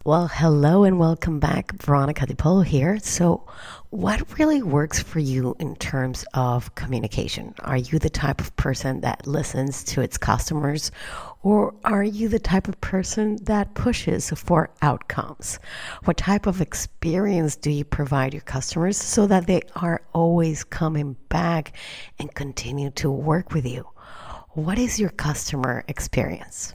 Well, hello and welcome back. Veronica Polo here. So, what really works for you in terms of communication? Are you the type of person that listens to its customers, or are you the type of person that pushes for outcomes? What type of experience do you provide your customers so that they are always coming back and continue to work with you? What is your customer experience?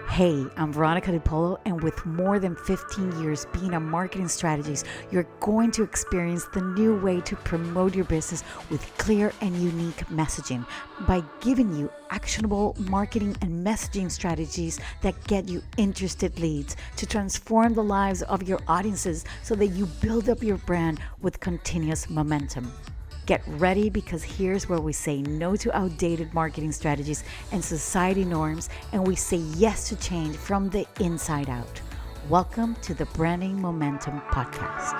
Hey, I'm Veronica Polo, and with more than 15 years being a marketing strategist, you're going to experience the new way to promote your business with clear and unique messaging by giving you actionable marketing and messaging strategies that get you interested leads to transform the lives of your audiences so that you build up your brand with continuous momentum. Get ready because here's where we say no to outdated marketing strategies and society norms, and we say yes to change from the inside out. Welcome to the Branding Momentum Podcast.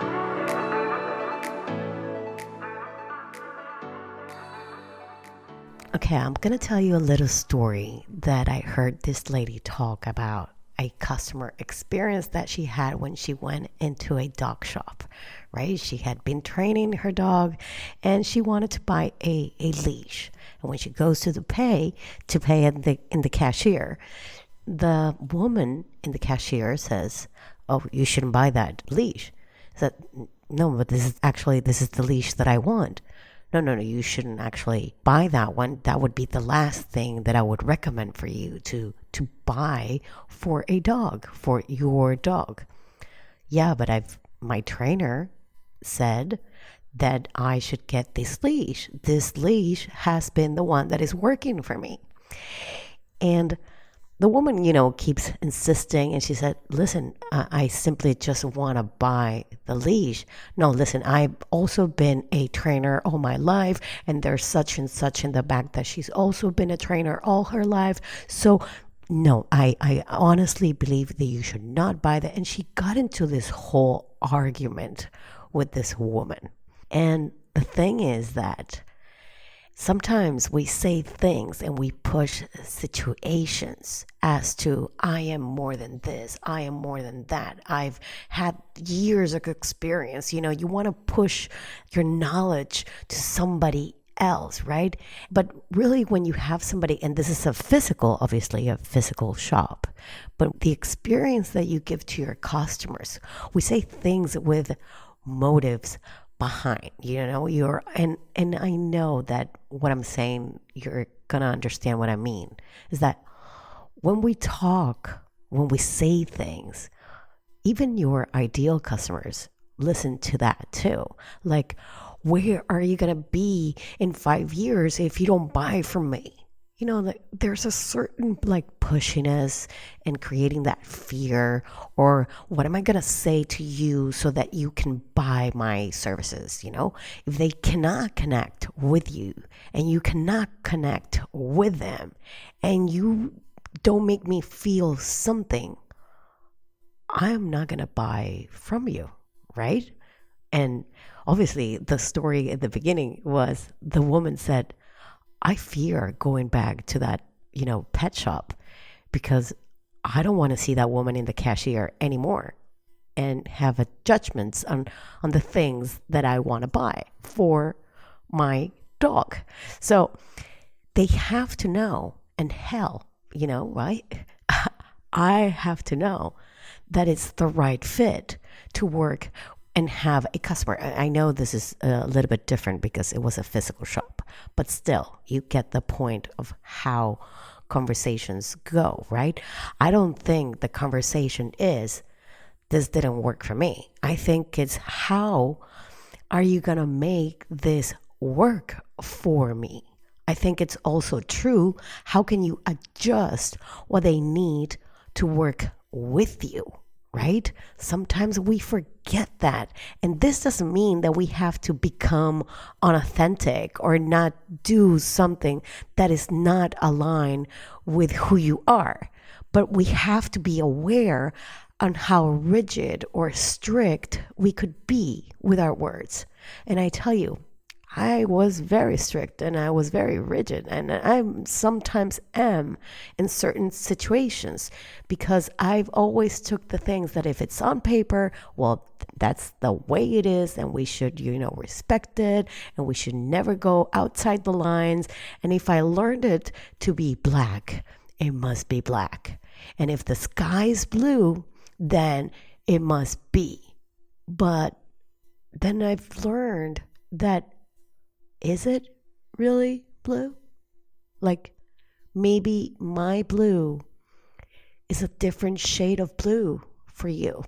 Okay, I'm going to tell you a little story that I heard this lady talk about a customer experience that she had when she went into a dog shop, right? She had been training her dog and she wanted to buy a leash. And when she goes to pay in the cashier, the woman in the cashier says, "Oh, you shouldn't buy that leash." I said, "No, but this is the leash that I want." No, you shouldn't actually buy that one. That would be the last thing that I would recommend for you to buy for a dog, for your dog. Yeah, but my trainer said that I should get this leash. This leash has been the one that is working for me. And the woman, keeps insisting, and she said, "Listen, I simply just want to buy the leash. No, listen, I've also been a trainer all my life, and there's such and such in the back that she's also been a trainer all her life. So, no, I honestly believe that you should not buy that." And she got into this whole argument with this woman. And the thing is that sometimes we say things and we push situations as to, "I am more than this, I am more than that, I've had years of experience." You want to push your knowledge to somebody else, right? But really, when you have somebody, and this is obviously a physical shop, but the experience that you give to your customers, we say things with motives behind, and I know that what I'm saying, you're gonna understand what I mean, is that when we talk, when we say things, even your ideal customers listen to that too. Like, where are you gonna be in 5 years if you don't buy from me? There's a certain pushiness and creating that fear, or what am I going to say to you so that you can buy my services? If they cannot connect with you and you cannot connect with them and you don't make me feel something, I am not going to buy from you, right? And obviously, the story at the beginning was the woman said, "I fear going back to that, pet shop because I don't want to see that woman in the cashier anymore and have a judgments on the things that I want to buy for my dog." So they have to know, and hell, right? I have to know that it's the right fit to work and have a customer. I know this is a little bit different because it was a physical shop, but still, you get the point of how conversations go, right? I don't think the conversation is, "This didn't work for me." I think it's, "How are you going to make this work for me?" I think it's also true, how can you adjust what they need to work with you? Right? Sometimes we forget that. And this doesn't mean that we have to become unauthentic or not do something that is not aligned with who you are. But we have to be aware on how rigid or strict we could be with our words. And I tell you, I was very strict and I was very rigid, and I sometimes am in certain situations because I've always took the things that if it's on paper, well, that's the way it is, and we should, respect it, and we should never go outside the lines. And if I learned it to be black, it must be black. And if the sky's blue, then it must be. But then I've learned that, is it really blue? Like, maybe my blue is a different shade of blue for you.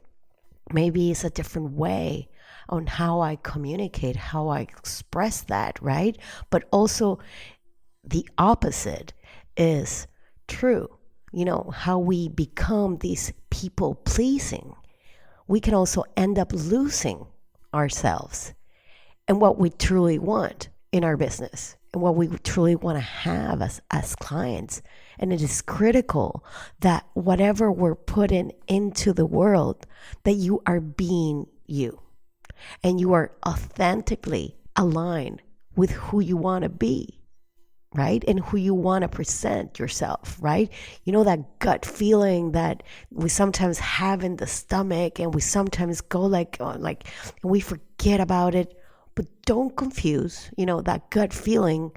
Maybe it's a different way on how I communicate, how I express that, right? But also the opposite is true. How we become these people pleasing, we can also end up losing ourselves and what we truly want in our business and what we truly want to have as clients. And it is critical that whatever we're putting into the world, that you are being you and you are authentically aligned with who you want to be, right? And who you want to present yourself, right? That gut feeling that we sometimes have in the stomach, and we sometimes go like and we forget about it. But don't confuse, that gut feeling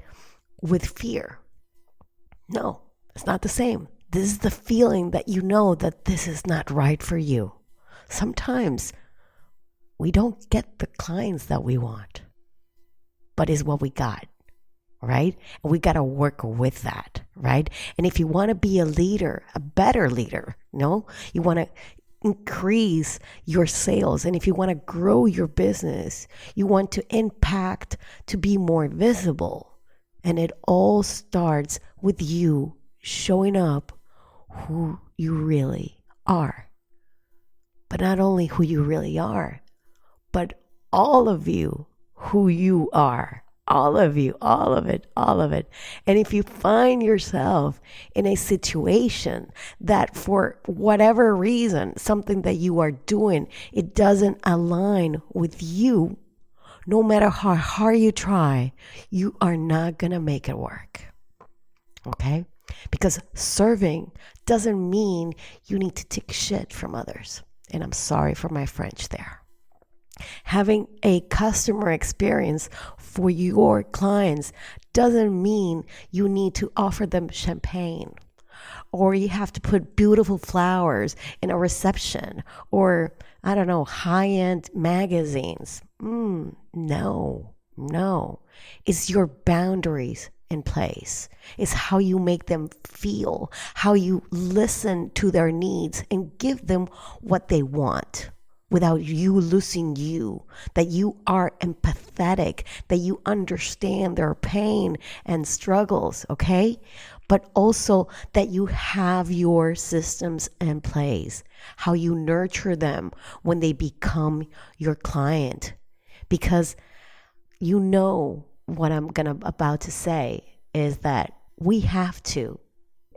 with fear. No, it's not the same. This is the feeling that you know that this is not right for you. Sometimes we don't get the clients that we want, but it's what we got. Right? And we got to work with that, right? And if you want to be a leader, a better leader, you want to increase your sales. And if you want to grow your business, you want to impact, to be more visible. And it all starts with you showing up who you really are. But not only who you really are, but all of you who you are. All of you, all of it. And if you find yourself in a situation that for whatever reason, something that you are doing, it doesn't align with you, no matter how hard you try, you are not going to make it work. Okay? Because serving doesn't mean you need to take shit from others. And I'm sorry for my French there. Having a customer experience for your clients doesn't mean you need to offer them champagne, or you have to put beautiful flowers in a reception, or high-end magazines. No. It's your boundaries in place. It's how you make them feel, how you listen to their needs and give them what they want, without you losing you, that you are empathetic, that you understand their pain and struggles, okay? But also that you have your systems in place, how you nurture them when they become your client. Because what I'm about to say is that we have to,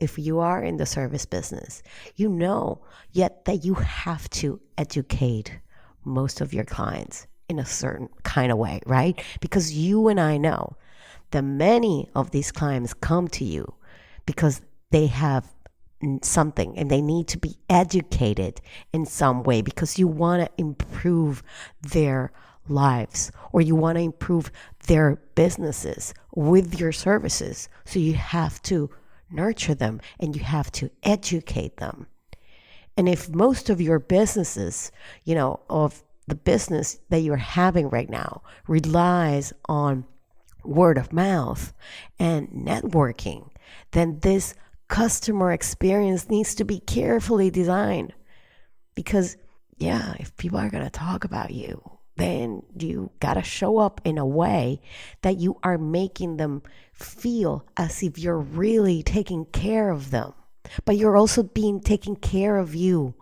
if you are in the service business, yet that you have to educate most of your clients in a certain kind of way, right? Because you and I know that many of these clients come to you because they have something and they need to be educated in some way, because you want to improve their lives, or you want to improve their businesses with your services. So you have to nurture them and you have to educate them. And if most of your businesses, of the business that you're having right now relies on word of mouth and networking, then this customer experience needs to be carefully designed. Because, if people are going to talk about you, then you got to show up in a way that you are making them feel as if you're really taking care of them, but you're also being taken care of you.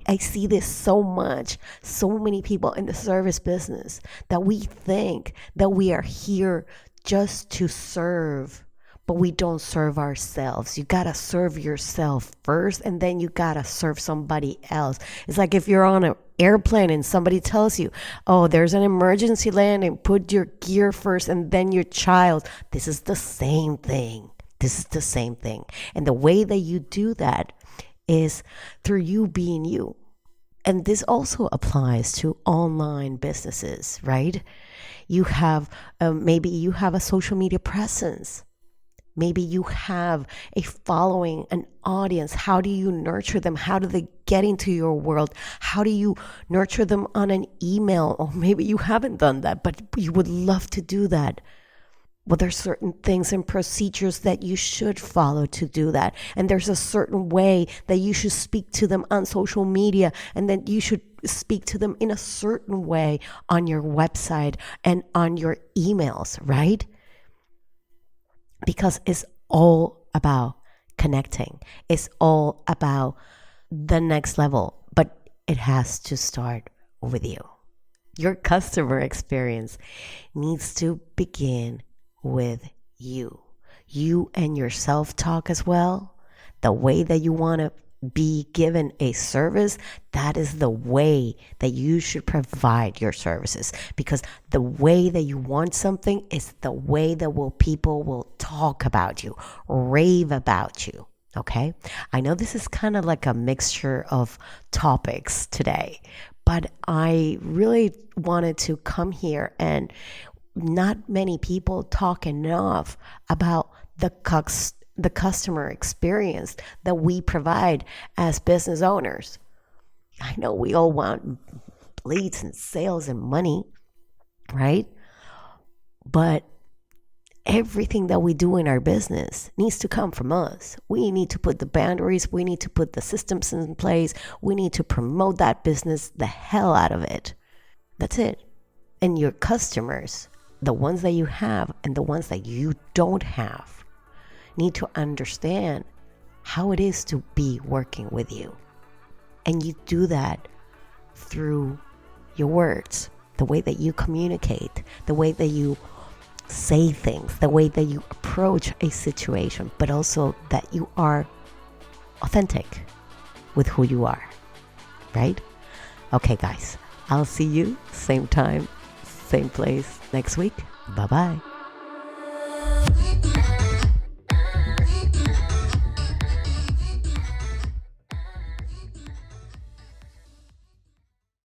I see this so much, so many people in the service business, that we think that we are here just to serve, but we don't serve ourselves. You gotta serve yourself first, and then you gotta serve somebody else. It's like if you're on an airplane and somebody tells you, oh, there's an emergency landing, put your gear first and then your child. This is the same thing. This is the same thing. And the way that you do that is through you being you. And this also applies to online businesses, right? You have maybe you have a social media presence. Maybe you have a following, an audience. How do you nurture them? How do they get into your world? How do you nurture them on an email? Or maybe you haven't done that, but you would love to do that. Well, there's certain things and procedures that you should follow to do that. And there's a certain way that you should speak to them on social media, and then you should speak to them in a certain way on your website and on your emails, right? Because it's all about connecting. It's all about the next level, but it has to start with you. Your customer experience needs to begin with you. You and your self-talk as well. The way that you want to be given a service, that is the way that you should provide your services, because the way that you want something is the way that people will talk about you, rave about you. Okay, I know this is kind of like a mixture of topics today, but I really wanted to come here, and not many people talk enough about the customer experience that we provide as business owners. I know we all want leads and sales and money, right? But everything that we do in our business needs to come from us. We need to put the boundaries, we need to put the systems in place, we need to promote that business the hell out of it. That's it. And your customers, the ones that you have and the ones that you don't have, need to understand how it is to be working with you. And you do that through your words, the way that you communicate, the way that you say things, the way that you approach a situation, but also that you are authentic with who you are, right? Okay, guys, I'll see you same time, same place next week. Bye-bye.